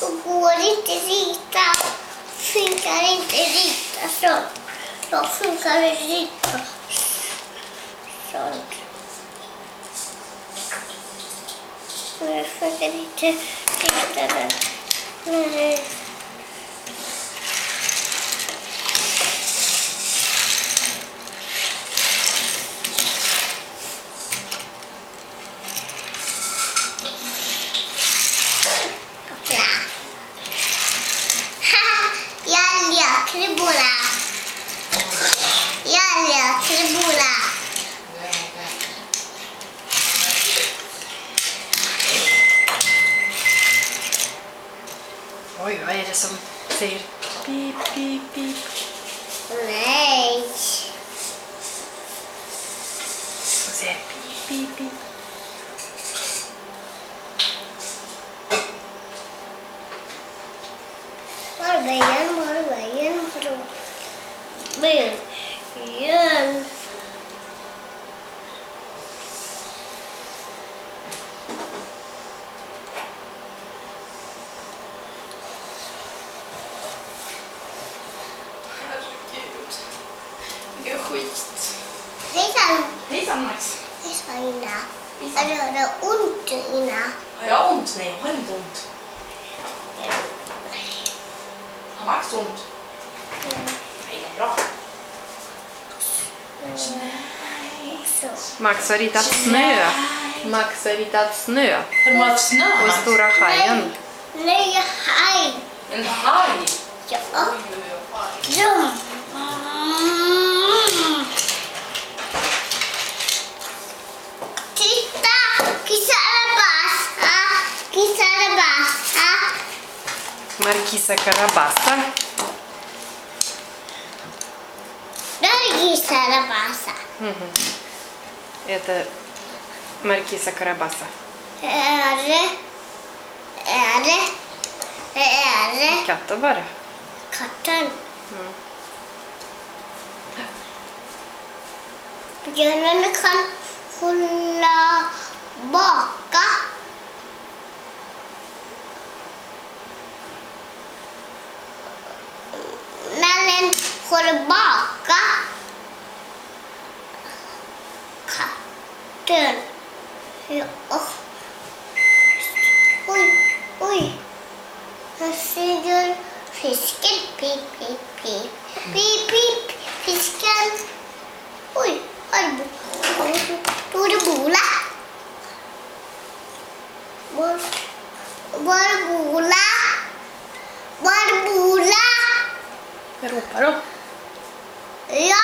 Då går inte rita. Funkar inte rita sånt. Då funkar det rita sånt. Jag funkar inte rita den. Nej. Oj, vad är det som säger pip, pip, pip? Nej. Och säger pip, pip, pip. Var är vägen? Var är vägen? Vägen. Vilken skit. Hejsan. Hejsan Max. Hejsan Ina. Har du ont Ina? Har jag ont? Nej, jag har inte ont. Har Max ont? Nej, bra. Max har ritat snö. Max har ritat snö. Har du målat snö? På stora hajen. Nej, hej. En haj? Ja. Oj, oj, oj. Ja. Titta! Kissarabassa. Kissarabassa. Markisa Carabassa. Där är kissarabassa. Это Markisa Carabassa. Är det Katten bara. katten? Björnen kan hålla baka. När den håller baka. Katten. Ja. Oj, oj. Jag ser fisken. Pip, pip, pip. Pip, pip. Fisken. Oj, var är Bola? Var är Bola? Var är Bola? Jag ropar då. Ja!